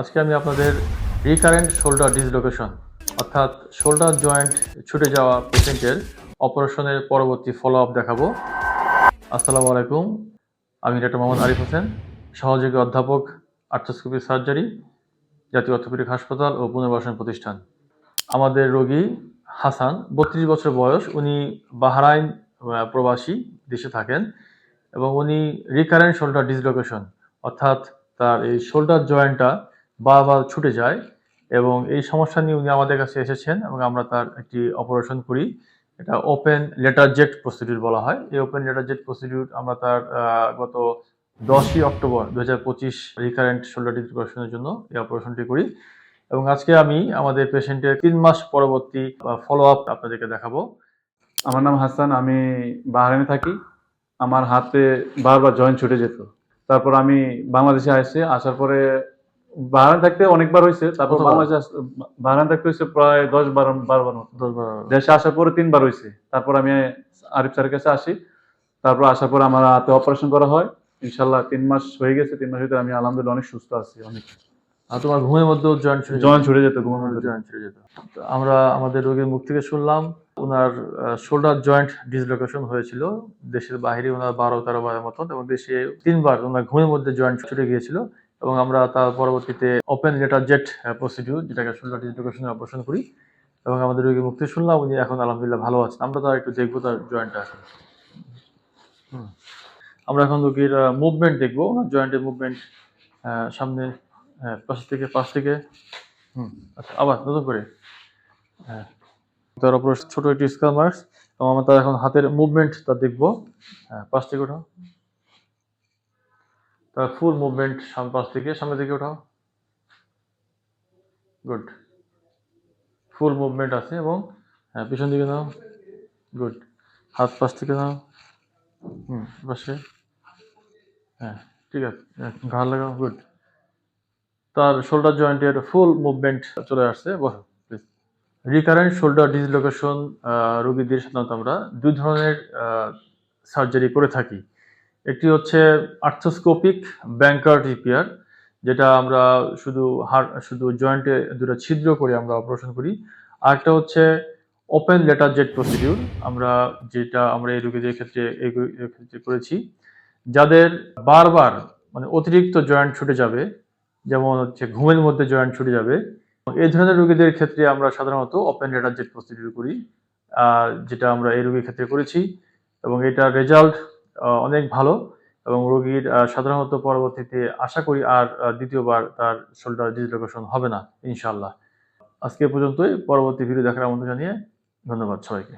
আজকে আমি আপনাদের রিকারেন্ট শোল্ডার ডিসলোকেশন অর্থাৎ শোল্ডার জয়েন্ট ছুটে যাওয়া পেশেন্টের অপারেশনের পরবর্তী ফলো আপ দেখাবো। আসসালামু আলাইকুম, আমি ডক্টর মোহাম্মদ আরিফ হোসেন, সহযোগী অধ্যাপক, আর্থ্রোস্কোপি সার্জারি, জাতীয় অর্থোপেডিক হাসপাতাল ও পুনর্বাসন প্রতিষ্ঠান। আমাদের রোগী হাসান, 32 বছর বয়স। উনি বাহরাইন প্রবাসী, দেশে থাকেন এবং উনি রিকারেন্ট শোল্ডার ডিসলোকেশন অর্থাৎ তার এই শোল্ডার জয়েন্টটা বারবার ছুটে যায় এবং এই সমস্যা নিয়ে উনি আমাদের কাছে এসেছেন এবং আমরা তার একটি অপারেশন করি। এটা ওপেন লেটার জেট প্রসিডিউর বলা হয়। এই ওপেন লেটার জেট প্রসিডিউর আমরা তার গত 10ই অক্টোবর 2025 রিকারেন্ট শোল্ডার ডিসলোকেশনের জন্য এই অপারেশনটি করি এবং আজকে আমি আমাদের পেশেন্টের 3 মাস পরবর্তী ফলো আপ আপনাদেরকে দেখাবো। আমার নাম হাসান, আমি বাহরাইনে থাকি। আমার হাতে বারবার জয়েন্ট ছুটে যেত। তারপর আমি বাংলাদেশে আসার পরে বাহরাইন থাকতে অনেকবার হয়েছে। তারপর বাহরাইন থাকতে হয়েছে প্রায় 10-12 বার মতো। 10-12 দেশে আসার পরে 3 বার হয়েছে। তারপর আমি আরিফ স্যারের কাছে আসি। তারপর আসার পর আমার হাতে অপারেশন করা হয়। ইনশাল্লাহ 3 মাস হয়ে গেছে। 3 মাস ভিতরে আমি আলহামদুলিল্লাহ অনেক সুস্থ আছি। অনেক আর তোমার ঘুমের মধ্যেও জয়েন্ট ছুটে যেত, ঘুমের মধ্যে। জয়েন্ট ছুটে যেত। তো আমরা আমাদের রোগীর মুখ থেকে শুনলাম ওনার শোল্ডার জয়েন্ট ডিসলোকেশন হয়েছিল দেশের বাইরে ওনার 12-13 বারের মতন এবং দেশে 3 বার ওনার ঘুমের মধ্যে জয়েন্ট ছুটে গিয়েছিল এবং আমরা তার পরবর্তীতে ওপেন লেটার জেট প্রসিডিউর, যেটাকে শোল্ডার ডিসলোকেশনের অপারেশন করি এবং আমাদের রোগীর মুখ থেকে শুনলাম উনি এখন আলহামদুলিল্লাহ ভালো আছেন। আমরা তার একটু দেখবো তার জয়েন্টটা আছে। আমরা এখন রোগীর মুভমেন্ট দেখবো, জয়েন্টের মুভমেন্ট। সামনে পাশ থেকে আচ্ছা, আবার নতুন করে। হ্যাঁ, তার উপর ছোট একটি স্কার মার্কস এবং আমরা তার এখন হাতের মুভমেন্ট তা দেখবো। হ্যাঁ, পাশ থেকে ওঠাও, তার ফুল মুভমেন্ট সামনে থেকে ওঠাও। গুড, ফুল মুভমেন্ট আছে এবং হ্যাঁ পিছন দিকে নাও। গুড, হাত পাশ থেকে নাও। পাশে, হ্যাঁ ঠিক আছে, ঘাড় লাগাও। গুড, তার শোল্ডার জয়েন্টের ফুল মুভমেন্ট চলে আসছে। বসো প্লিজ। রিকারেন্ট শোল্ডার ডিসলোকেশন রোগীদের সাধারণত আমরা 2 ধরনের সার্জারি করে থাকি। একটি হচ্ছে আর্থ্রোস্কোপিক ব্যাংকার রিপেয়ার, যেটা আমরা শুধু জয়েন্টে 2টা ছিদ্র করে আমরা অপারেশন করি। আরেকটা হচ্ছে ওপেন লেটার জেট প্রসিডিউর, যেটা আমরা এই রোগীদের ক্ষেত্রে করেছি যাদের বারবার মানে অতিরিক্ত জয়েন্ট ছুটে যাবে, যেমন হচ্ছে ঘুমের মধ্যে জয়েন্ট ছুটে যাবে। এই ধরনের রোগীদের ক্ষেত্রে আমরা সাধারণত ওপেন লেটার জেট প্রসিডিউর করি, যেটা আমরা এই রোগীর ক্ষেত্রে করেছি এবং এটার রেজাল্ট অনেক ভালো এবং রোগীর সাধারণত পরবর্তীতে আশা করি আর দ্বিতীয়বার তার শোল্ডার ডিসলোকেশন হবে না ইনশাআল্লাহ। আজকে পর্যন্তই। পরবর্তী ভিডিও দেখার আমন্ত্রণ জানিয়ে ধন্যবাদ সবাইকে।